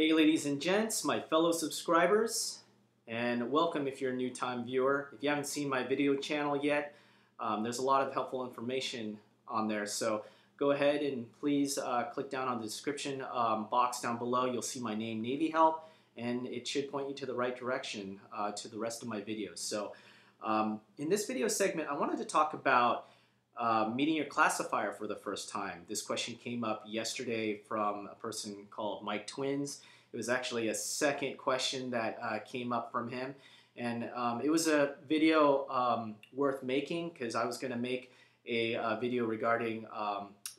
Hey ladies and gents, my fellow subscribers, and welcome if you're a new time viewer. If you haven't seen my video channel yet, there's a lot of helpful information on there. So go ahead and please click down on the description box down below. You'll see my name, Navy Help, and it should point you to the right direction to the rest of my videos. So in this video segment, I wanted to talk about meeting your classifier for the first time. This question came up yesterday from a person called Mike Twins. It was actually a second question that came up from him, and it was a video worth making because I was going to make a video regarding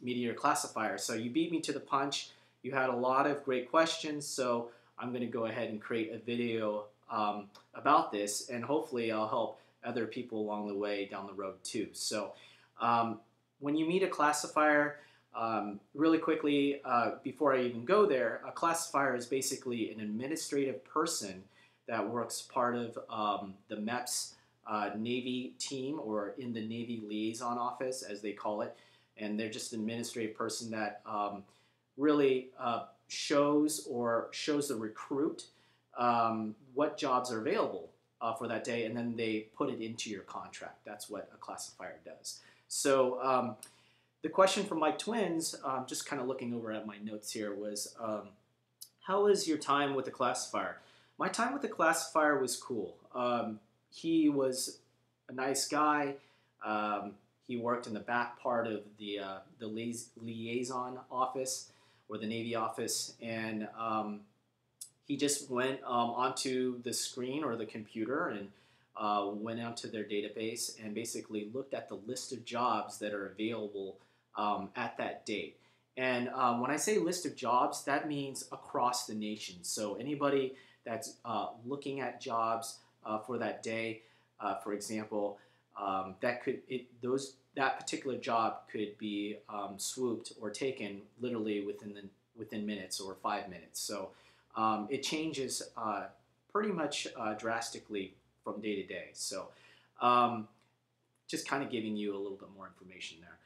meeting your classifier. So you beat me to the punch. You had a lot of great questions, so I'm going to go ahead and create a video about this, and hopefully I'll help other people along the way down the road too. So when you meet a classifier, really quickly, before I even go there, a classifier is basically an administrative person that works part of the MEPS Navy team, or in the Navy Liaison Office, as they call it. And they're just an administrative person that really shows the recruit what jobs are available for that day, and then they put it into your contract. That's what a classifier does. So the question from Mike Twins, just kind of looking over at my notes here, was how was your time with the classifier? My time with the classifier was cool. He was a nice guy. He worked in the back part of the liaison office, or the Navy office, and he just went onto the screen or the computer and went out to their database and basically looked at the list of jobs that are available at that date. And when I say list of jobs, that means across the nation. So anybody that's looking at jobs for that day, for example, that particular job could be swooped or taken literally within minutes or 5 minutes. So it changes pretty much drastically from day to day. So just kind of giving you a little bit more information there.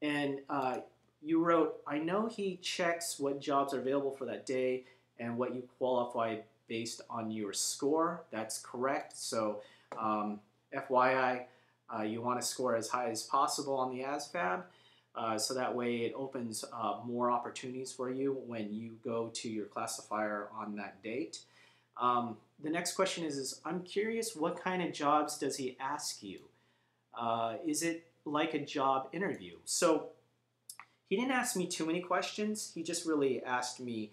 And you wrote, I know he checks what jobs are available for that day and what you qualify based on your score. That's correct. So FYI, you want to score as high as possible on the ASVAB. So that way it opens more opportunities for you when you go to your classifier on that date. The next question is I'm curious, what kind of jobs does he ask you? Is it like a job interview? So he didn't ask me too many questions. He just really asked me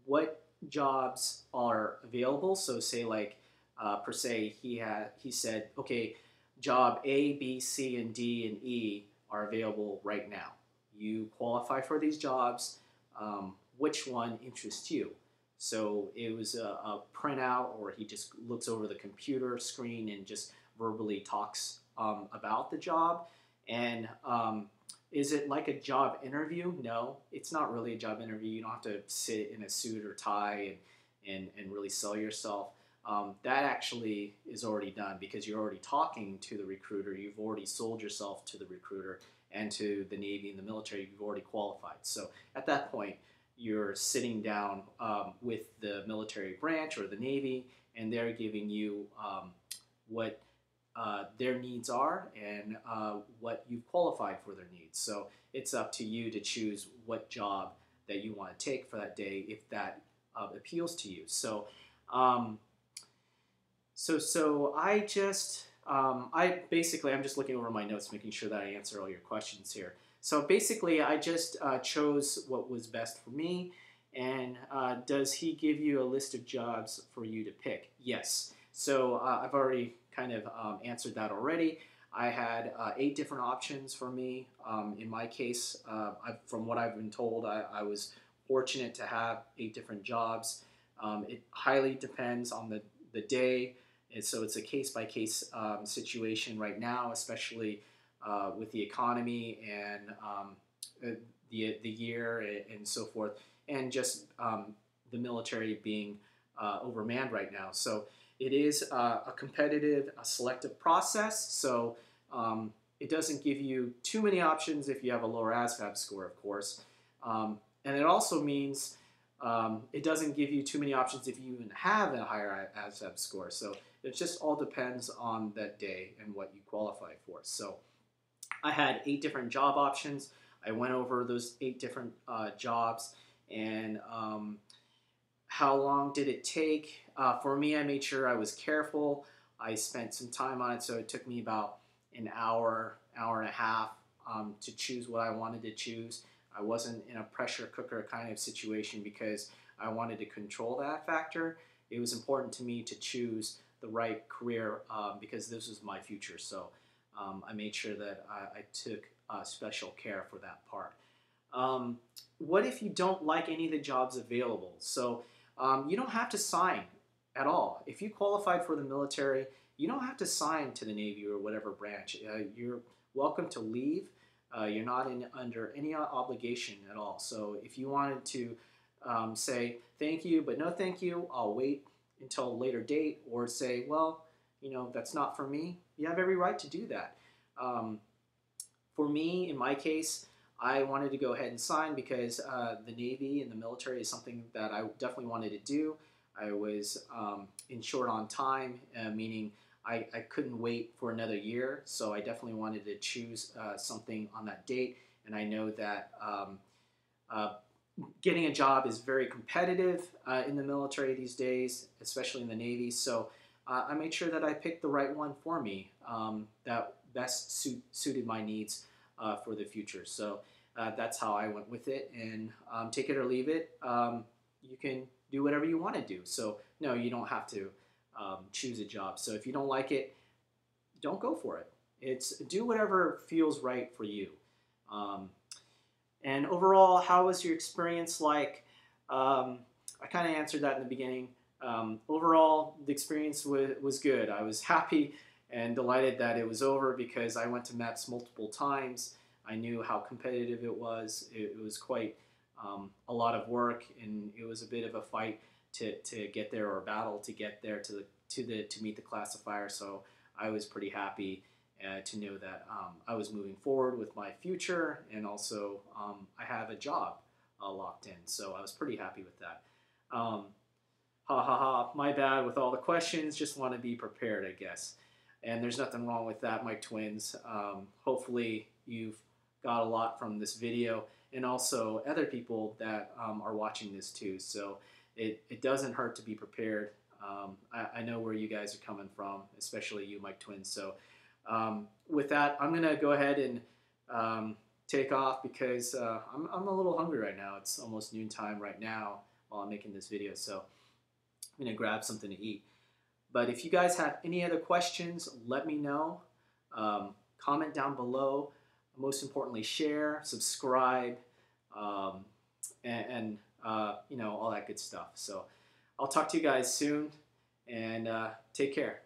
what jobs are available. So say like per se, he said, okay, job A, B, C, and D, and E are available right now. You qualify for these jobs. Which one interests you? So it was a printout, or he just looks over the computer screen and just verbally talks about the job. And is it like a job interview? No, it's not really a job interview. You don't have to sit in a suit or tie and really sell yourself. That actually is already done because you're already talking to the recruiter. You've already sold yourself to the recruiter and to the Navy and the military. You've already qualified. So at that point, you're sitting down with the military branch or the Navy, and they're giving you what their needs are and what you've qualified for their needs. So it's up to you to choose what job that you want to take for that day if that appeals to you. So So I'm just looking over my notes, making sure that I answer all your questions here. So basically, I just chose what was best for me. And does he give you a list of jobs for you to pick? Yes. So I've already kind of answered that already. I had 8 different options for me. In my case, from what I've been told, I was fortunate to have 8 different jobs. It highly depends on the day. And so it's a case-by-case situation right now, especially with the economy and the year and so forth, and just the military being overmanned right now. So it is a competitive, selective process. So it doesn't give you too many options if you have a lower ASVAB score, of course. And it also means it doesn't give you too many options if you even have a higher ASVAB score. So it just all depends on that day and what you qualify for. So I had 8 different job options. I went over those 8 different jobs, and how long did it take? For me, I made sure I was careful. I spent some time on it, so it took me about an hour, hour and a half to choose what I wanted to choose. I wasn't in a pressure cooker kind of situation because I wanted to control that factor. It was important to me to choose the right career because this was my future. So I made sure that I took special care for that part. What if you don't like any of the jobs available? So you don't have to sign at all. If you qualified for the military, you don't have to sign to the Navy or whatever branch. You're welcome to leave. You're not under any obligation at all. So if you wanted to say thank you, but no thank you, I'll wait until a later date, or say, well, that's not for me, you have every right to do that. For me, in my case, I wanted to go ahead and sign because the Navy and the military is something that I definitely wanted to do. I was in short on time, meaning I couldn't wait for another year, so I definitely wanted to choose something on that date. And I know that getting a job is very competitive in the military these days, especially in the Navy. So I made sure that I picked the right one for me that best suited my needs for the future. So that's how I went with it. And take it or leave it. You can do whatever you want to do. So no, you don't have to choose a job. So if you don't like it, don't go for it. It's do whatever feels right for you. And overall, how was your experience like? I kind of answered that in the beginning. Overall, the experience was good. I was happy and delighted that it was over because I went to MEPS multiple times. I knew how competitive it was. It was quite a lot of work, and it was a bit of a fight to get there, or a battle to get there to meet the classifier. So I was pretty happy to know that I was moving forward with my future, and also I have a job locked in. So I was pretty happy with that. My bad with all the questions. Just want to be prepared, I guess. And there's nothing wrong with that, my twins. Hopefully you've got a lot from this video, and also other people that are watching this too. So it doesn't hurt to be prepared. I know where you guys are coming from, especially you, my twins. So with that, I'm going to go ahead and take off because I'm a little hungry right now. It's almost noontime right now while I'm making this video. So I'm going to grab something to eat. But if you guys have any other questions, let me know. Comment down below. Most importantly, share, subscribe, and all that good stuff. So I'll talk to you guys soon, and take care.